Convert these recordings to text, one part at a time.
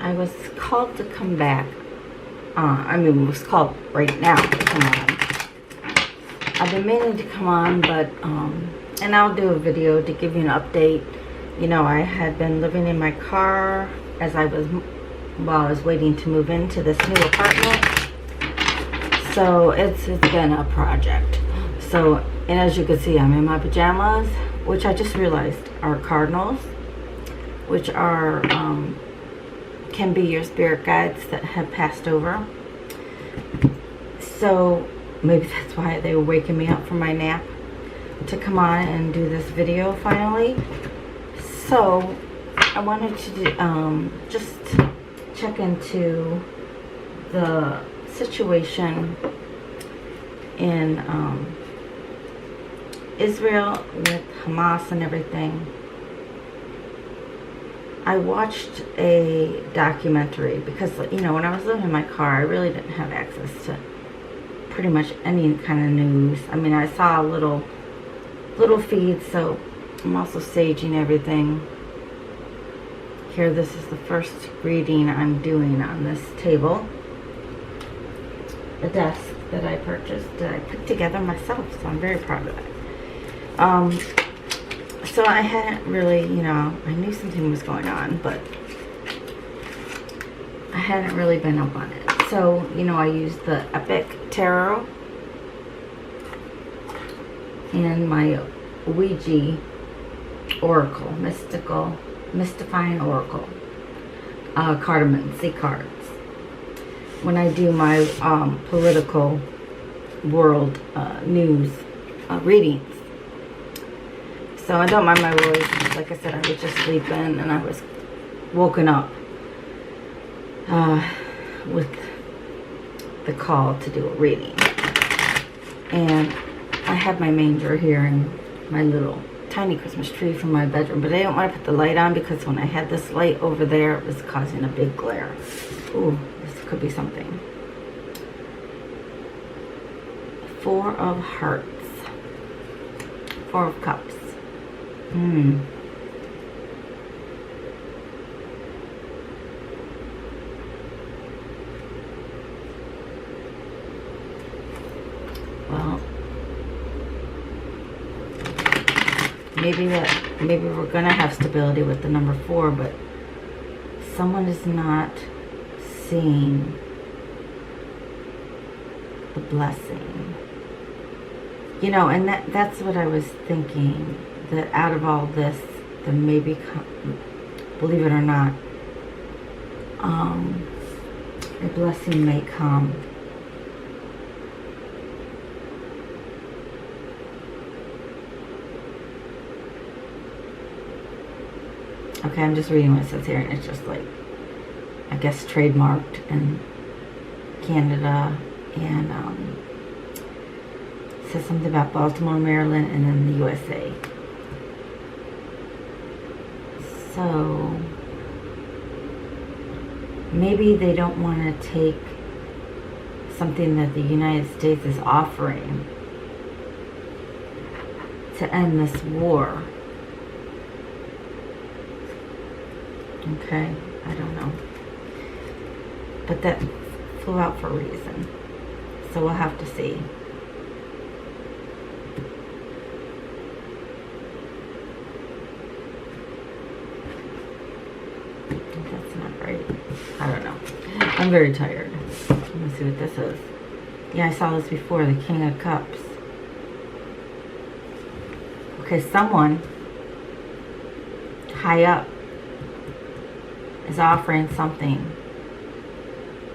I was called to come back. It was called right now to come on. I've been meaning to come on, but, and I'll do a video to give you an update. You know, I had been living in my car while I was waiting to move into this new apartment. So it's been a project. So, and as you can see, I'm in my pajamas, which I just realized are cardinals, which are, can be your spirit guides that have passed over. So maybe that's why they were waking me up from my nap to come on and do this video finally. So I wanted to do, just check into the situation in Israel with Hamas and everything. I watched a documentary because, you know, when I was living in my car, I really didn't have access to pretty much any kind of news. I mean, I saw little feeds, so I'm also saging everything. Here, this is the first reading I'm doing on this table. A desk that I purchased, that I put together myself, so I'm very proud of it. So I hadn't really, you know, I knew something was going on, but I hadn't really been up on it. So, you know, I used the Epic Tarot and my Ouija Oracle, Mystifying Oracle, Cardamancy cards. When I do my political world news readings. So I don't mind my voice. Like I said, I was just sleeping and I was woken up with the call to do a reading. And I have my manger here and my little tiny Christmas tree from my bedroom, but I didn't want to put the light on because when I had this light over there, it was causing a big glare. Ooh, this could be something. Four of Hearts. Four of Cups. Well, maybe we're gonna have stability with the number 4, but someone is not seeing the blessing. You know, and that's what I was thinking, that out of all this, there may be, believe it or not, a blessing may come. Okay, I'm just reading what it says here, and it's just like, I guess, trademarked in Canada, and it says something about Baltimore, Maryland, and then the USA. So maybe they don't want to take something that the United States is offering to end this war. Okay, I don't know. But that flew out for a reason. So we'll have to see. That's not right. I don't know. I'm very tired. Let me see what this is. Yeah, I saw this before, the King of Cups. Okay, someone high up is offering something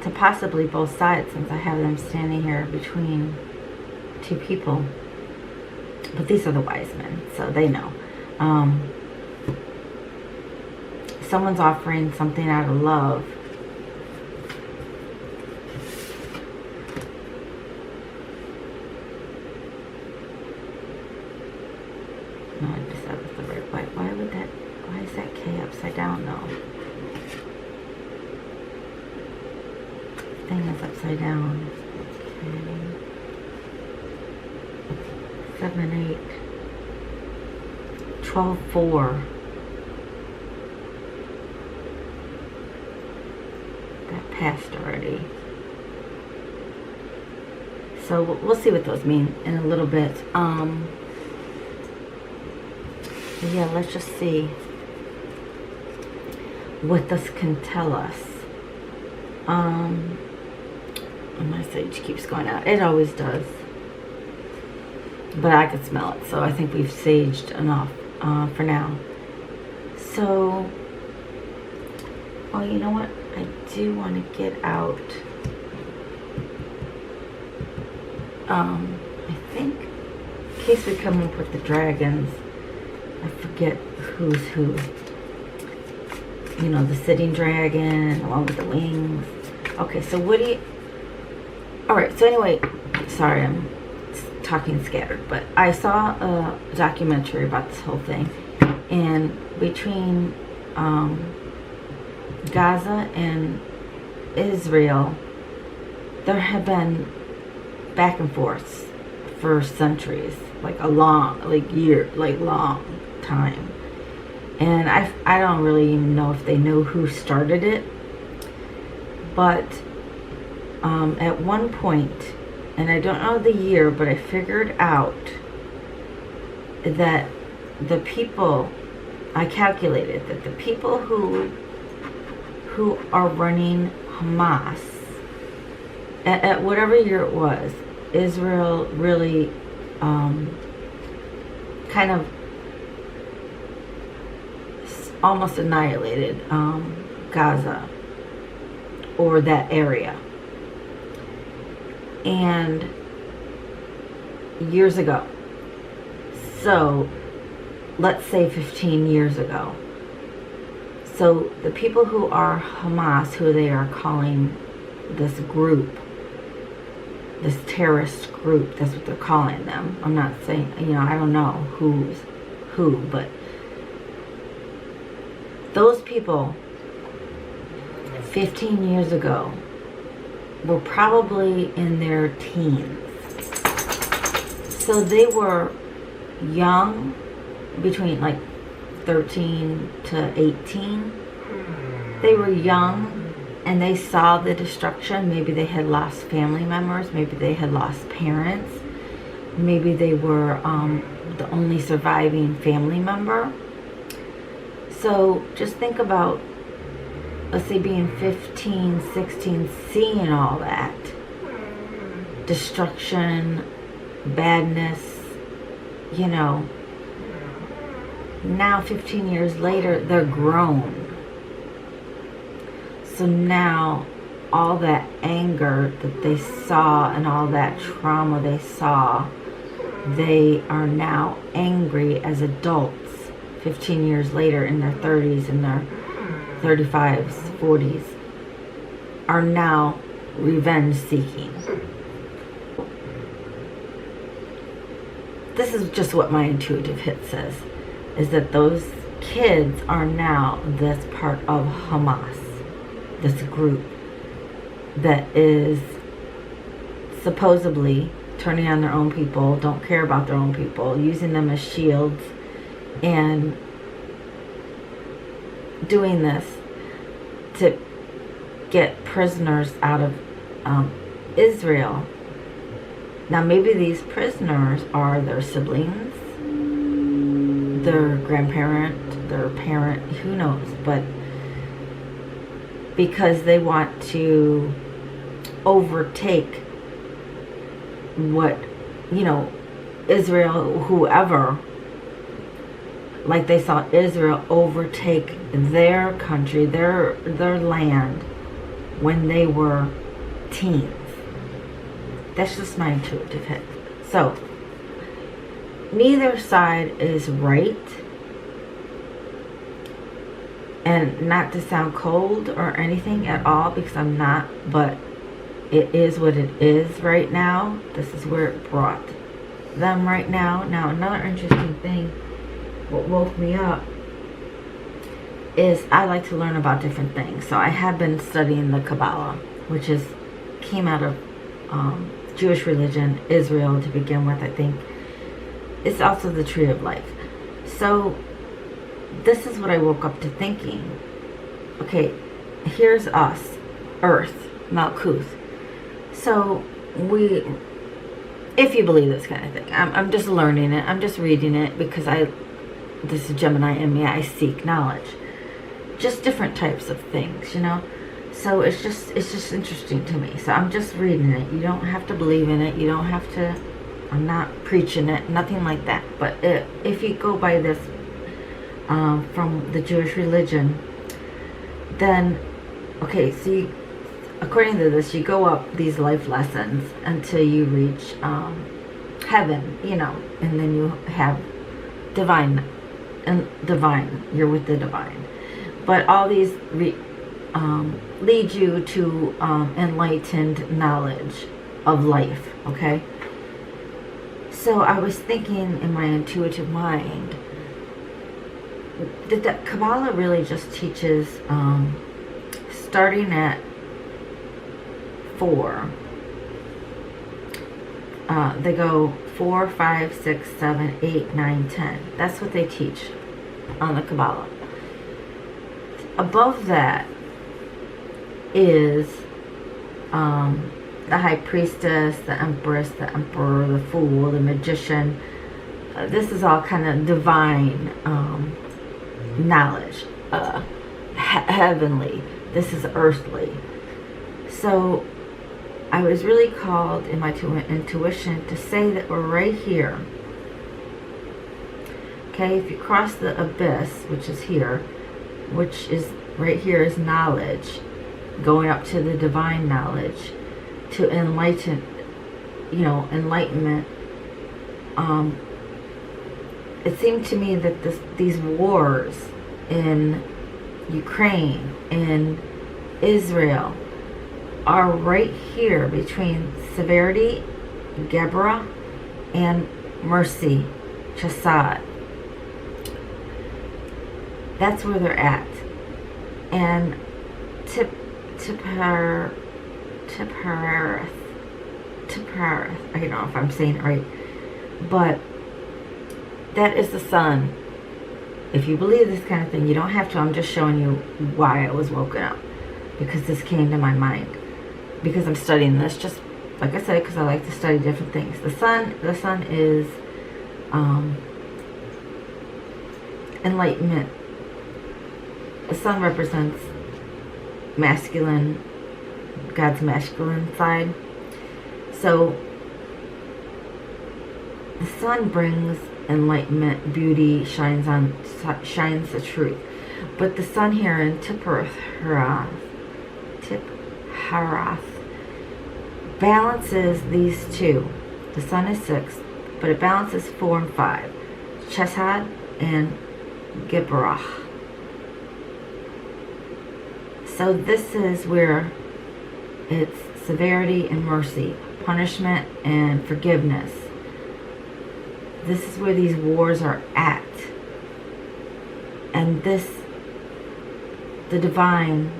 to possibly both sides, since I have them standing here between two people. But these are the wise men, so they know. Someone's offering something out of love. No, I just said it's the right way. Why would that? Why is that K upside down though? Thing is upside down. Okay. 7, 8, 12, 4. passed already. So we'll see what those mean in a little bit. Yeah, let's just see what this can tell us. My sage keeps going out. It always does. But I could smell it, so I think we've saged enough for now. So, oh, you know what? I do want to get out. I think, in case we come up with the dragons, I forget who's who. You know, the sitting dragon along with the wings. Okay, so what do you... Alright, so anyway, sorry, I'm talking scattered, but I saw a documentary about this whole thing, and between Gaza and Israel, there have been back and forth for centuries, like a long, long time. And I don't really even know if they know who started it, but at one point, and I don't know the year, but I figured out that the people, I calculated that the people who are running Hamas, at whatever year it was, Israel really kind of almost annihilated Gaza or that area. And years ago, so let's say 15 years ago. So the people who are Hamas, who they are calling this group, this terrorist group, that's what they're calling them. I'm not saying, you know, I don't know who's who, but those people 15 years ago were probably in their teens. So they were young, between like 13 to 18. They were young and they saw the destruction. Maybe they had lost family members. Maybe they had lost parents. Maybe they were the only surviving family member. So just think about, let's say, being 15, 16, seeing all that destruction, badness, you know. Now 15 years later, they're grown. So now all that anger that they saw and all that trauma they saw, they are now angry as adults 15 years later, in their 30s, in their 35s, 40s, are now revenge seeking. This is just what my intuitive hit says, is that those kids are now this part of Hamas, this group that is supposedly turning on their own people, don't care about their own people, using them as shields, and doing this to get prisoners out of Israel. Now maybe these prisoners are their siblings, their grandparent, their parent, who knows, but because they want to overtake what, you know, Israel, whoever, like they saw Israel overtake their country, their land when they were teens. That's just my intuitive hit. So, neither side is right. And not to sound cold or anything at all, because I'm not, but it is what it is right now. This is where it brought them right now. Now, another interesting thing, what woke me up, is I like to learn about different things. So I have been studying the Kabbalah, which came out of Jewish religion, Israel to begin with, I think. It's also the tree of life. So this is what I woke up to thinking. Okay, here's us, earth, Malkuth. So if you believe this kind of thing, I'm just learning it. I'm just reading it because this is Gemini in me. I seek knowledge. Just different types of things, you know. So it's just interesting to me. So I'm just reading it. You don't have to believe in it. You don't have to. I'm not preaching it. Nothing like that. But if you go by this from the Jewish religion, then okay. So according to this, you go up these life lessons until you reach heaven, you know, and then you have divine. You're with the divine. But all these lead you to enlightened knowledge of life, okay? So I was thinking in my intuitive mind that Kabbalah really just teaches starting at 4. They go 4, 5, 6, 7, 8, 9, 10. That's what they teach on the Kabbalah. Above that is the high priestess, the empress, the emperor, the fool, the magician. This is all kind of divine knowledge, heavenly. This is earthly. So I was really called in my intuition to say that we're right here. Okay, if you cross the abyss, which is here, which is right here is knowledge, going up to the divine knowledge, to enlighten, you know, enlightenment. It seemed to me that these wars in Ukraine, in Israel, are right here between severity, Geburah, and mercy, Chesed. That's where they're at. And Tipareth, I don't know if I'm saying it right, but that is the sun. If you believe this kind of thing, you don't have to. I'm just showing you why I was woken up, because this came to my mind, because I'm studying this, just like I said, because I like to study different things. The sun is enlightenment. The sun represents masculine, God's masculine side. So the sun brings enlightenment, beauty, shines the truth. But the sun here in Tipharath balances these two. The sun is 6, but it balances 4 and 5. Chesed and Geburah. So this is where it's severity and mercy, punishment and forgiveness. This is where these wars are at. And the divine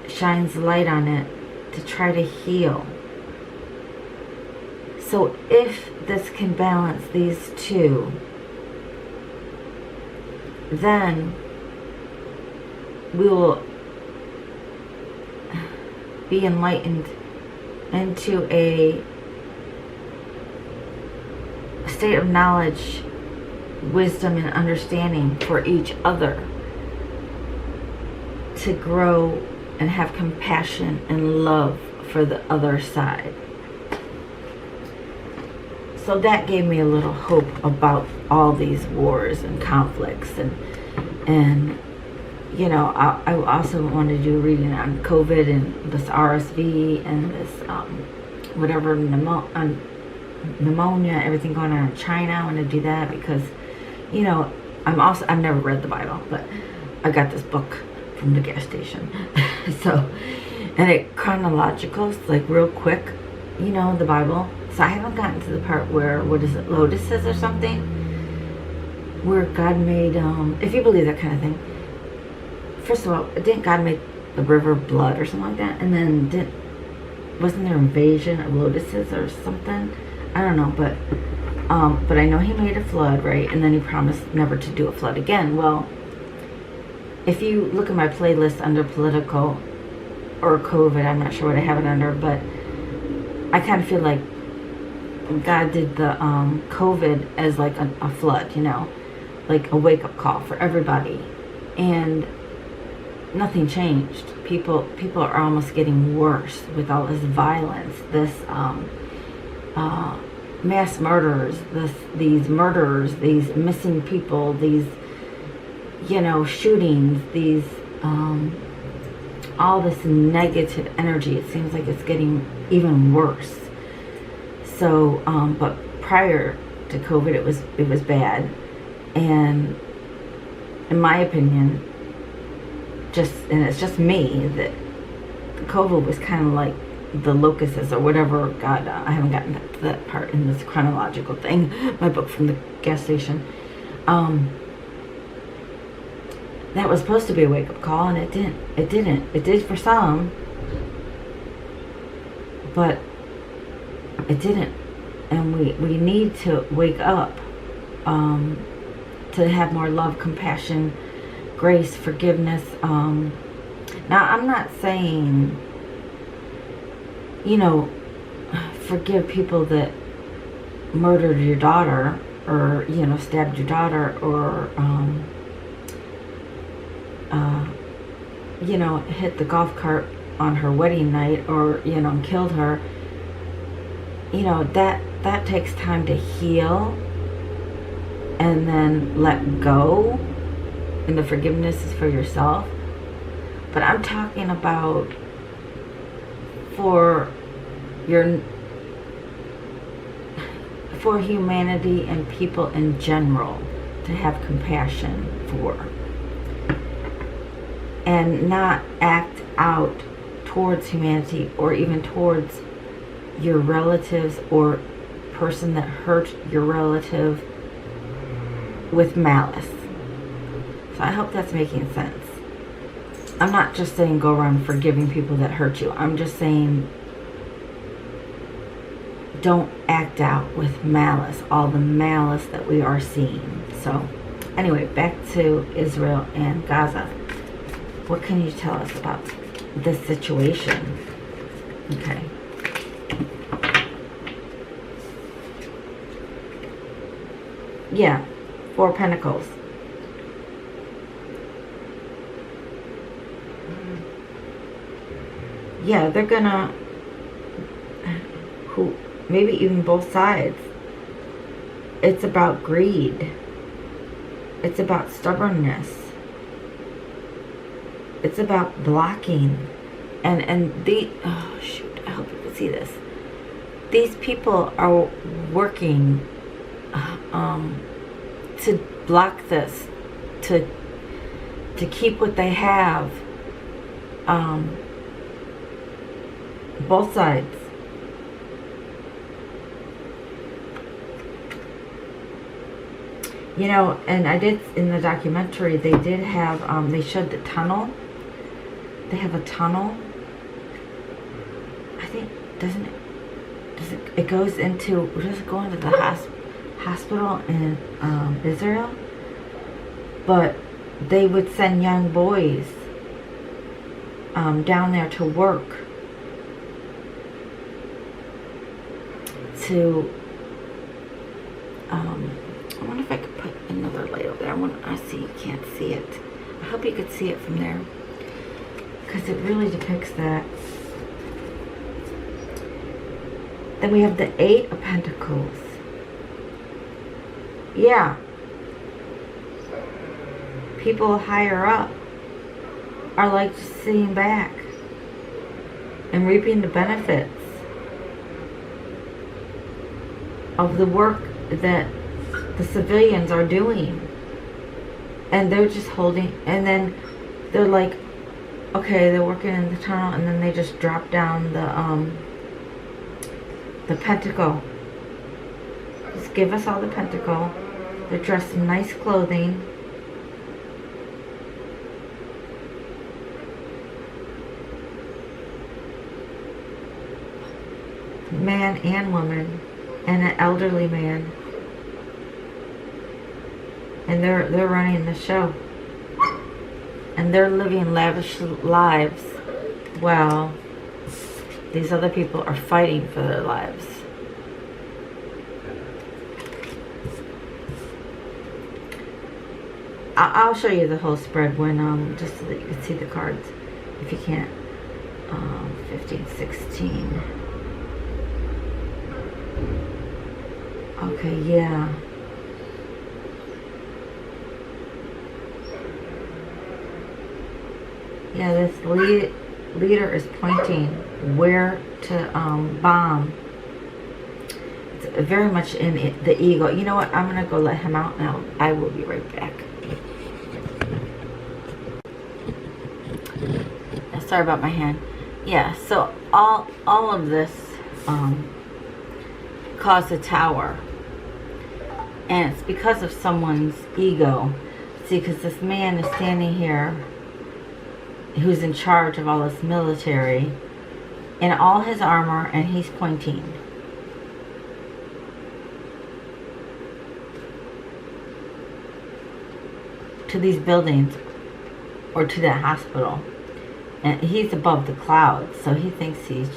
shines light on it to try to heal. So if this can balance these two, then we will be enlightened into a state of knowledge, wisdom, and understanding for each other, to grow and have compassion and love for the other side. So that gave me a little hope about all these wars and conflicts, and you know, I also want to do reading on COVID and this RSV and this whatever pneumonia, everything going on in China. I want to do that because, you know, I've never read the Bible, but I got this book from the gas station. So, and it chronological, it's like real quick, you know, the Bible. So I haven't gotten to the part where, what is it, lotuses or something, where God made, if you believe that kind of thing. First of all, didn't God make the river of blood or something like that? And then wasn't there invasion of lotuses or something? I don't know, but I know he made a flood, right? And then he promised never to do a flood again. Well, if you look at my playlist under political or COVID. I'm not sure what I have it under, but I kind of feel like God did the COVID as like a flood, you know, like a wake-up call for everybody, and nothing changed. People are almost getting worse with all this violence, this mass murders, these murders, these missing people, these, you know, shootings, these all this negative energy. It seems like it's getting even worse. So, but prior to COVID, it was bad, and in my opinion, and it's just me, that COVID was kind of like the locusts or whatever. God, I haven't gotten to that part in this chronological thing. My book from the gas station. That was supposed to be a wake-up call, and it didn't. It did for some, but it didn't. And we need to wake up, to have more love, compassion, grace, forgiveness. Now, I'm not saying, you know, forgive people that murdered your daughter, or, you know, stabbed your daughter, or you know, hit the golf cart on her wedding night, or, you know, killed her. You know, that takes time to heal and then let go, and the forgiveness is for yourself. But I'm talking about for humanity and people in general to have compassion for, and not act out towards humanity or even towards your relatives or person that hurt your relative with malice. So I hope that's making sense. I'm not just saying go around forgiving people that hurt you. I'm just saying don't act out with malice, all the malice that we are seeing. So anyway, back to Israel and Gaza. What can you tell us about this situation? Okay. Yeah, 4 Pentacles. Yeah, they're gonna, maybe even both sides. It's about greed. It's about stubbornness. It's about blocking. And oh shoot, I hope you can see this. These people are working to block this, to keep what they have. Both sides. You know, and I did, in the documentary, they did have, they showed the tunnel. They have a tunnel. I think, does it goes into, does it go into the hospital in Israel? But they would send young boys down there to work, to I wonder if I could put another light over there. I see you can't see it. I hope you could see it from there, because it really depicts that. Then we have the 8 of Pentacles. Yeah. People higher up are like just sitting back and reaping the benefits of the work that the civilians are doing. And they're just holding, and then they're like, okay, they're working in the tunnel, and then they just drop down the pentacle. Just give us all the pentacle. They're dressed in nice clothing. Man and woman, and an elderly man. And they're running the show. And they're living lavish lives. while these other people are fighting for their lives. I'll show you the whole spread when, just so that you can see the cards, if you can't. 15, 16. Okay, yeah. Yeah, this leader is pointing where to bomb. It's very much in the ego. You know what? I'm going to go let him out now. I will be right back. Sorry about my hand. Yeah, so all of this caused a tower. And it's because of someone's ego. See, because this man is standing here who's in charge of all this military in all his armor, and he's pointing. To these buildings or to that hospital. And he's above the clouds, so he thinks he's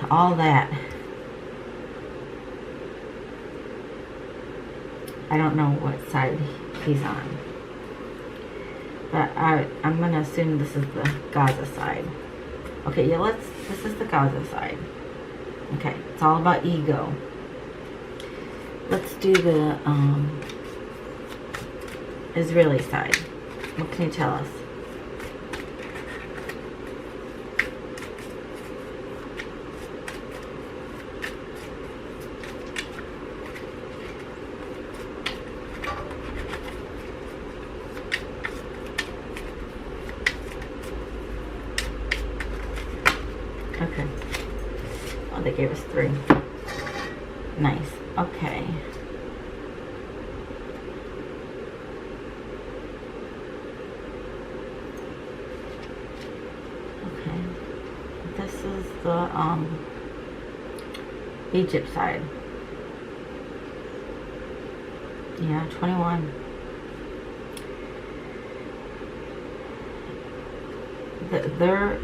all that. I don't know what side he's on, but I'm gonna assume this is the Gaza side. Okay, yeah, this is the Gaza side. Okay, it's all about ego. Let's do the Israeli side. What can you tell us? Okay. Oh, they gave us 3. Nice. Okay. This is the Egypt side. Yeah, 21.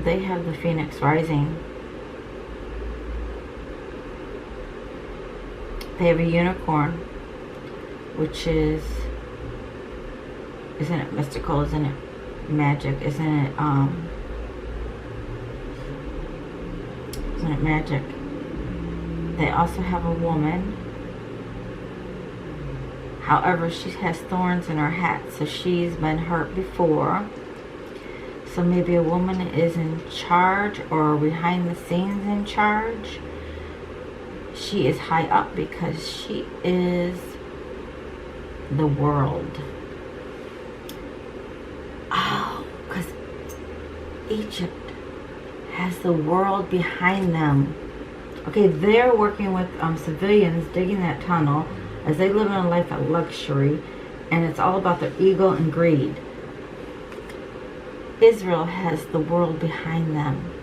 They have the Phoenix rising. They have a unicorn, which isn't it mystical? Isn't it magic? Isn't it magic? They also have a woman. However, she has thorns in her hat, so she's been hurt before. So maybe a woman is in charge or behind the scenes in charge. She is high up because she is the world. Oh, because Egypt has the world behind them. Okay, they're working with civilians digging that tunnel as they live in a life of luxury, and it's all about their ego and greed. Israel has the world behind them.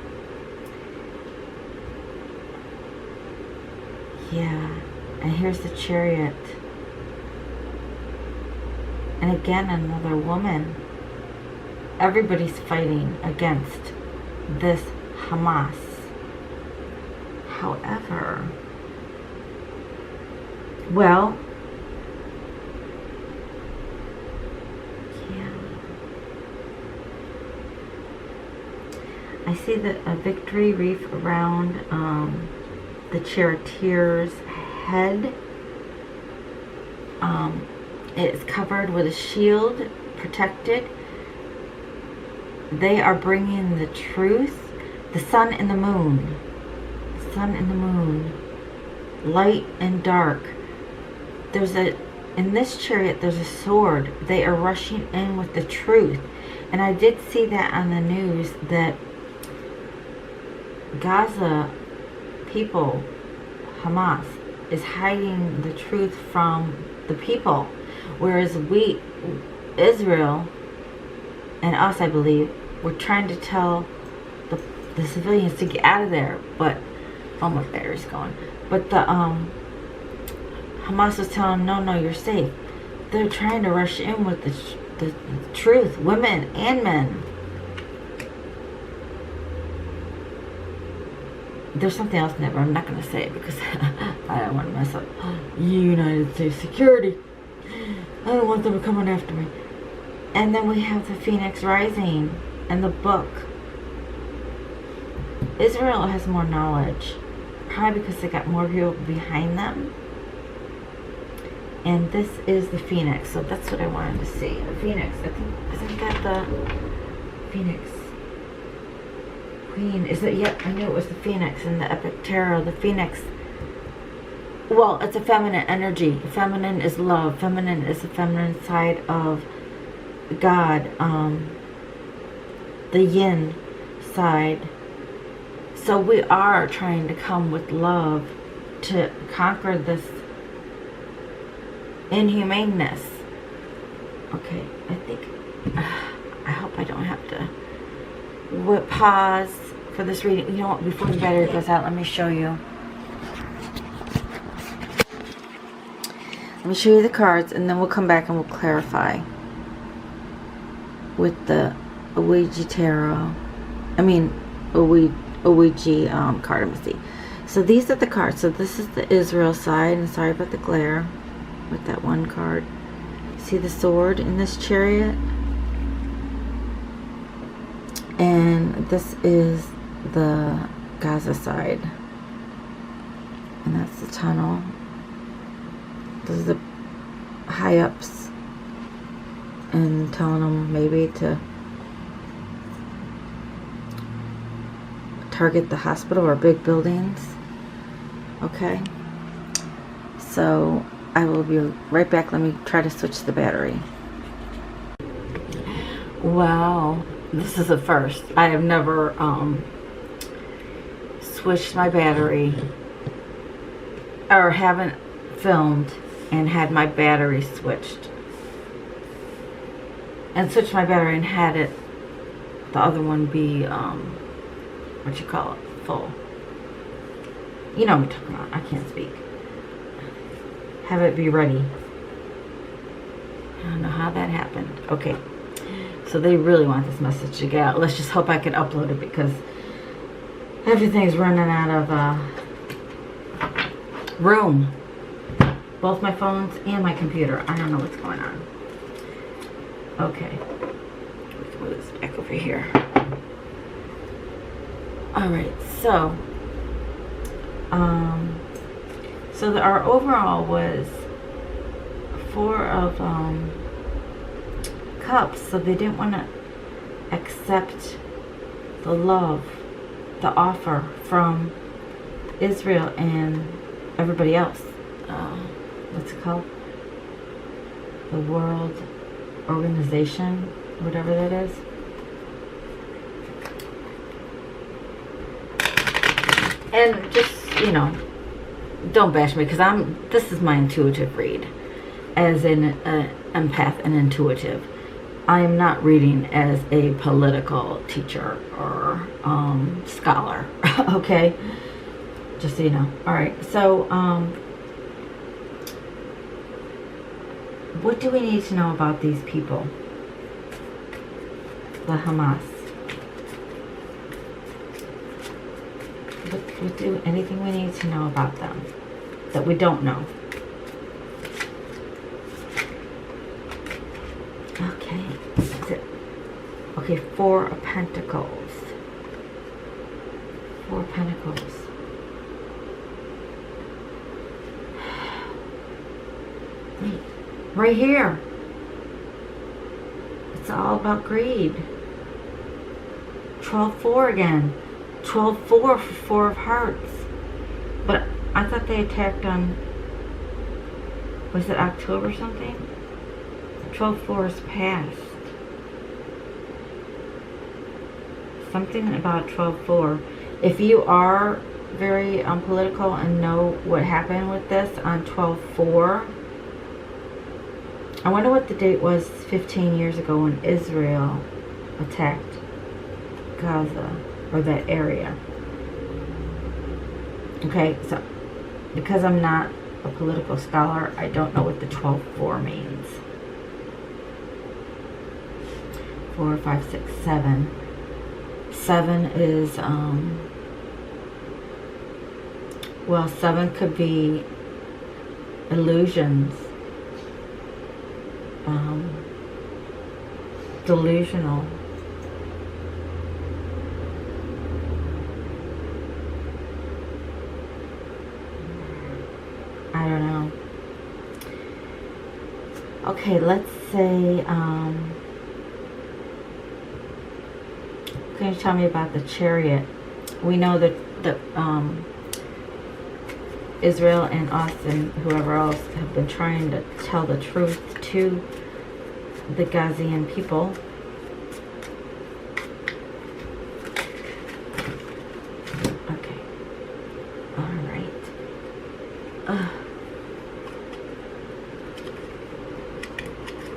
Yeah, and here's the chariot. And again, another woman. Everybody's fighting against this Hamas. However, well, yeah, I see a victory wreath around the charioteer's head. It's covered with a shield, protected. They are bringing the truth, the sun and the moon. The sun and the moon. Light and dark. In this chariot, there's a sword. They are rushing in with the truth. And I did see that on the news that Gaza people, Hamas, is hiding the truth from the people. Whereas we, Israel, and us, I believe, we're trying to tell the civilians to get out of there. But, oh, my battery's going. But the Hamas was telling them, no, you're safe. They're trying to rush in with the truth, women and men. There's something else in there, but I'm not going to say it because I don't want to mess up United States security. I don't want them coming after me. And then we have the Phoenix Rising and the book. Israel has more knowledge, probably because they got more people behind them. And this is the Phoenix, so that's what I wanted to see. The Phoenix, I think, isn't that the Phoenix Queen? Is it? Yep, I knew it was the Phoenix in the Epic Tarot. The Phoenix. Well, it's a feminine energy. Feminine is love. Feminine is the feminine side of God. The yin side. So we are trying to come with love to conquer this inhumaneness. Okay, I think, I hope I don't have to pause for this reading. You know what, before the battery goes out, let me show you. Let me show you the cards, and then we'll come back and we'll clarify with the Ouija Tarot. I mean, Ouija card. Let me see. So these are the cards. So this is the Israel side, and sorry about the glare with that one card. See the sword in this chariot? And this is the Gaza side. And that's the tunnel. Those are the high-ups. And telling them maybe to target the hospital or big buildings. Okay. So I will be right back. Let me try to switch the battery. Wow, this is a first. I have never switched my battery, or haven't filmed and had my battery switched. And switched my battery and had it, the other one be, what you call it, full. You know what I'm talking about. I can't speak. Have it be ready. I don't know how that happened. Okay. So they really want this message to get out. Let's just hope I can upload it because everything's running out of room. Both my phones and my computer. I don't know what's going on. Okay. Let's move this back over here. Alright, so our overall was 4 of cups, so they didn't want to accept the love, the offer from Israel and everybody else. What's it called? The World Organization, whatever that is. And just, you know, don't bash me, because this is my intuitive read. As an empath and intuitive. I am not reading as a political teacher or scholar. Okay? Just so you know. Alright, so what do we need to know about these people? The Hamas. Anything we need to know about them that we don't know? Okay. Okay, 4 of Pentacles. 4 of Pentacles. Wait, right here. It's all about greed. 12-4 again. 12-4 for 4 of Hearts. But I thought they attacked on, was it October something? 12-4 is past. Something about 12-4. If you are very political and know what happened with this on 12-4, I wonder what the date was 15 years ago when Israel attacked Gaza, or that area. Okay, so because I'm not a political scholar, I don't know what the 12-4 means. 4, 5, 6, 7. 7 is, well, 7 could be illusions, delusional. I don't know. Okay, let's say, can you tell me about the Chariot? We know that Israel and us and whoever else have been trying to tell the truth to the Gazian people. Okay. All right.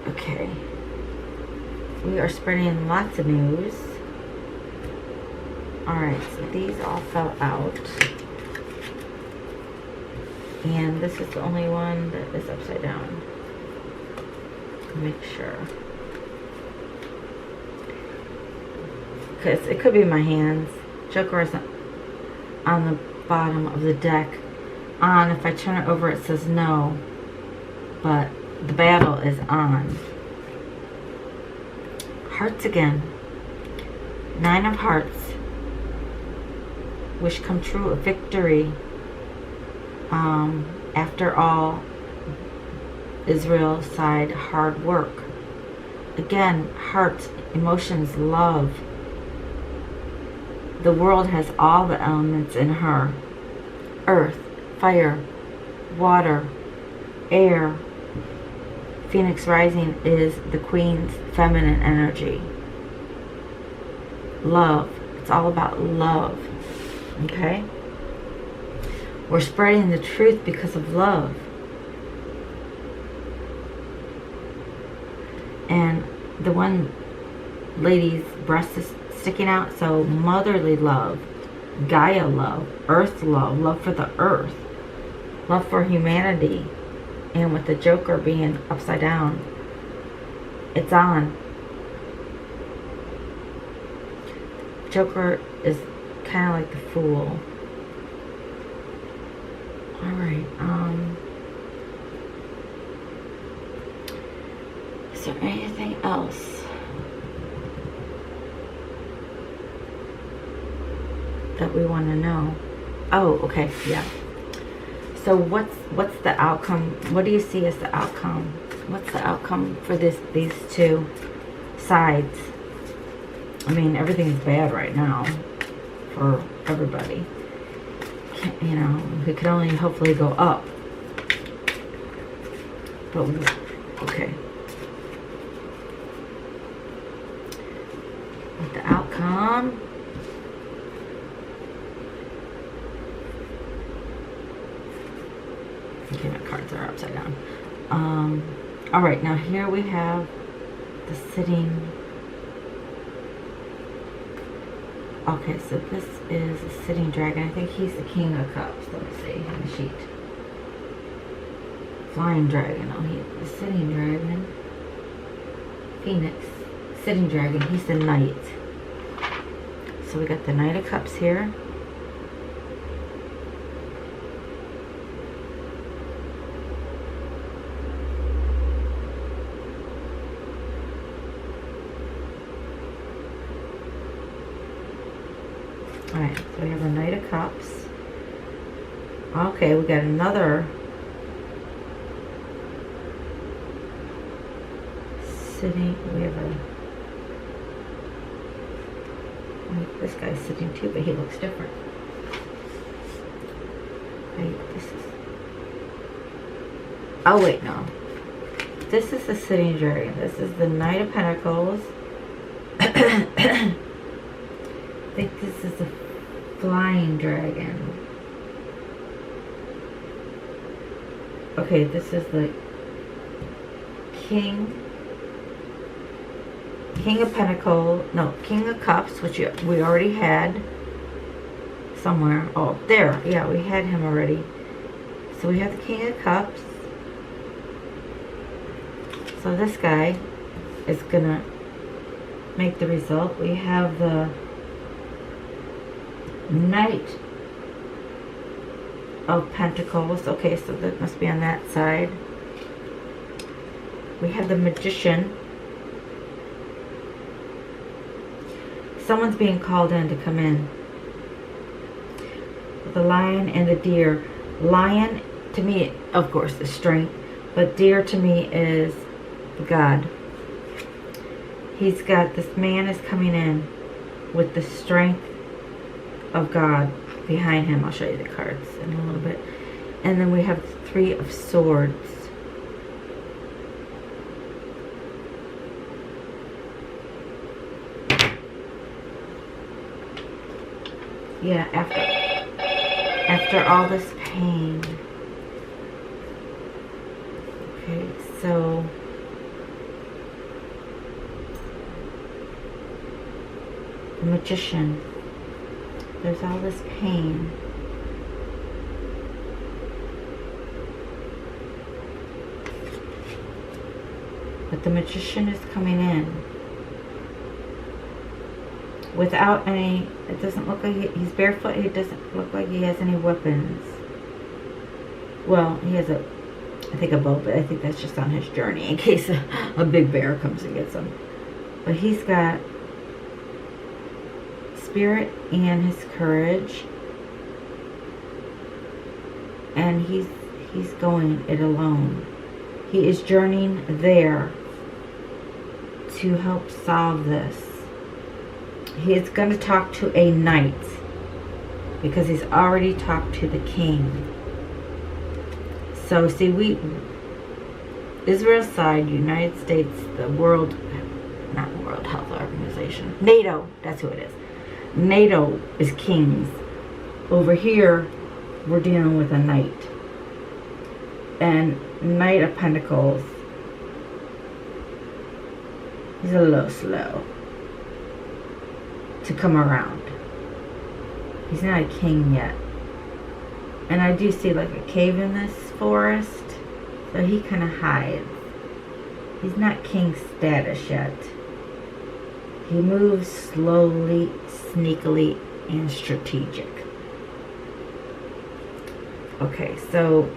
Okay. We are spreading lots of news. Alright, so these all fell out. And this is the only one that is upside down. Make sure. Because it could be my hands. Joker is on the bottom of the deck. On, if I turn it over, it says no. But the battle is on. Hearts again. 9 of Hearts. Wish come true, a victory. After all, Israel side, hard work. Again, hearts, emotions, love. The world has all the elements in her. Earth, fire, water, air. Phoenix rising is the Queen's feminine energy. Love. It's all about love. Okay? We're spreading the truth because of love. And the one lady's breast is sticking out, so motherly love, Gaia love, earth love, love for the earth, love for humanity. And with the Joker being upside down, it's on. Joker is kind of like the Fool. Alright, is there anything else that we want to know? Oh, okay, yeah. So what's the outcome? What do you see as the outcome? What's the outcome for these two sides? I mean, everything is bad right now for everybody. You know, we could only hopefully go up. But, okay. With the outcome. Okay, my cards are upside down. Alright, now here we have the sitting. Okay, so this is a sitting dragon. I think he's the King of Cups. Let me see on the sheet. Flying dragon. Oh, he's the sitting dragon. Phoenix. Sitting dragon. He's the Knight. So we got the Knight of Cups here. Alright, so we have a Knight of Cups. Okay, we got another sitting. We have a. This guy's sitting too, but he looks different. Wait, this is. Oh, wait, no. This is the sitting dragon. This is the Knight of Pentacles. I think this is the flying dragon. Okay, this is the King of Pentacles, no, King of Cups, which we already had somewhere. Oh, there, yeah, we had him already. So we have the King of Cups. So this guy is gonna make the result. We have the Knight of Pentacles. Okay, so that must be on that side. We have the Magician. Someone's being called in to come in. The Lion and the Deer. Lion, to me, of course, is strength. But deer to me is God. He's got, this man is coming in with the strength of God behind him. I'll show you the cards in a little bit. And then we have the Three of Swords. Yeah, after all this pain. Okay, so the Magician. There's all this pain. But the Magician is coming in without any, it doesn't look like he's barefoot. He doesn't look like he has any weapons. Well, he has a, I think a bow, but I think that's just on his journey in case a big bear comes and gets him. But he's got spirit and his courage, and he's going it alone. He is journeying there to help solve this. He is going to talk to a knight because he's already talked to the king. So see, Israel's side, United States, the World, not World Health Organization, NATO, that's who it is. NATO is kings. Over here, we're dealing with a knight. And Knight of Pentacles, he's a little slow to come around. He's not a king yet. And I do see like a cave in this forest, so he kind of hides. He's not king status yet. He moves slowly, sneakily, and strategic. Okay, so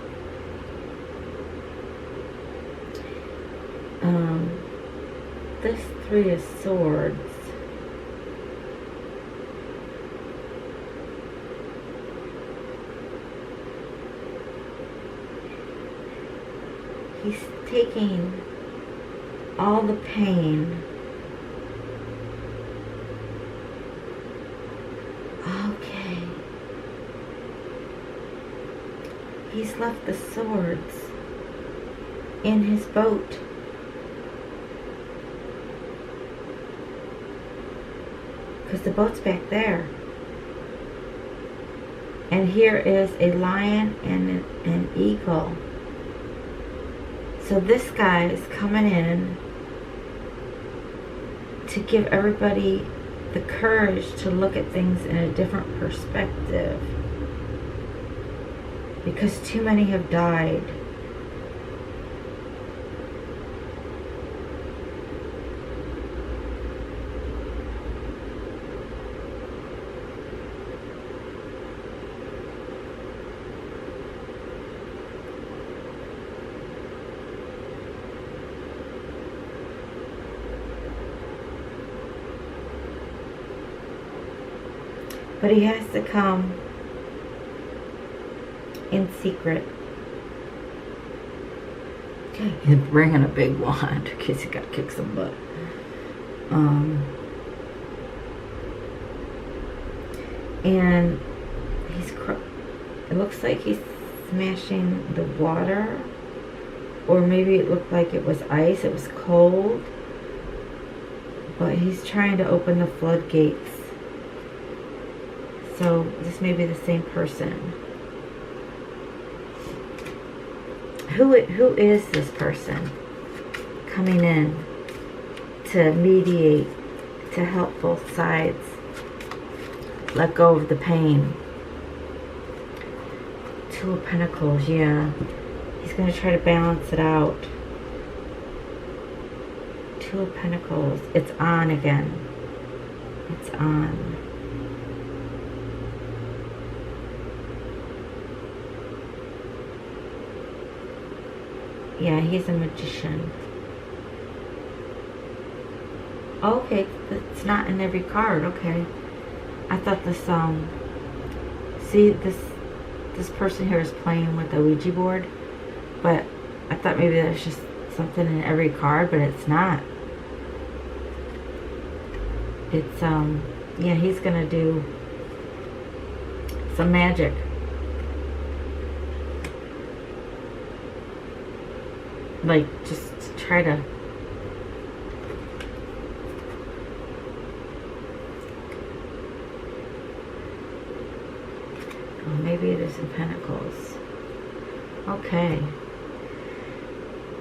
this Three of Swords, he's taking all the pain. Okay. He's left the swords in his boat. Because the boat's back there. And here is a lion and an eagle. So this guy is coming in to give everybody the courage to look at things in a different perspective. Because too many have died. But he has to come in secret. He's bringing a big wand in case he got to kick some butt. And it looks like he's smashing the water, or maybe it looked like it was ice. It was cold, but he's trying to open the floodgates. So this may be the same person. Who is this person coming in to mediate, to help both sides let go of the pain? Two of Pentacles, yeah. He's going to try to balance it out. Two Two of Pentacles. It's on again. It's on. Yeah, he's a magician. Okay, it's not in every card. Okay. I thought this, see, this person here is playing with the Ouija board, but I thought maybe there's just something in every card, but it's not. It's, yeah, he's gonna do some magic. Like, just try to... Oh, maybe it is in Pentacles. Okay.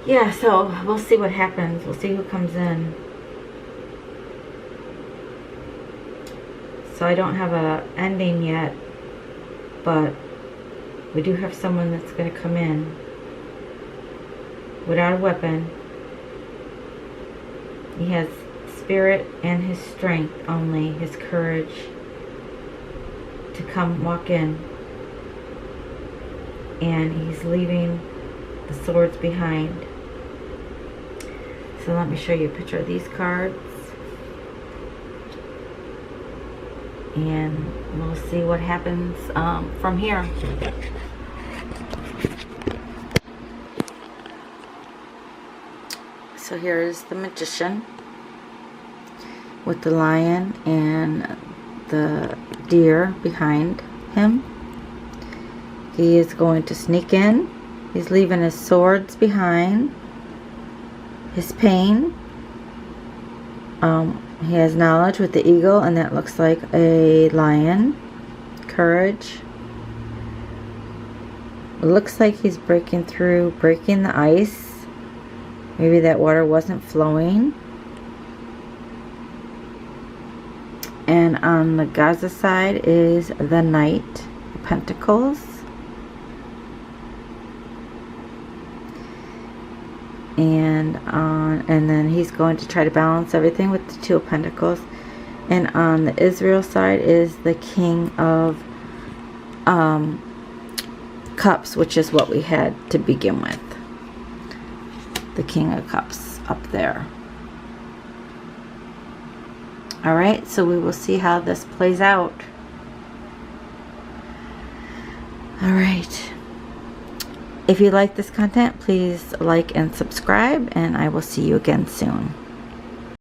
Yeah, so we'll see what happens. We'll see who comes in. So I don't have a ending yet, but we do have someone that's going to come in without a weapon. He has spirit and his strength only, his courage to come walk in. And he's leaving the swords behind. So let me show you a picture of these cards. And we'll see what happens from here. So here is the magician with the lion and the deer behind him. He is going to sneak in. He's leaving his swords behind. His pain. He has knowledge with the eagle, and that looks like a lion. Courage. It looks like he's breaking through, breaking the ice. Maybe that water wasn't flowing. And on the Gaza side is the Knight of Pentacles. And then he's going to try to balance everything with the Two of Pentacles. And on the Israel side is the King of Cups, which is what we had to begin with. The King of Cups up there. Alright, so we will see how this plays out. Alright. If you like this content, please like and subscribe, and I will see you again soon.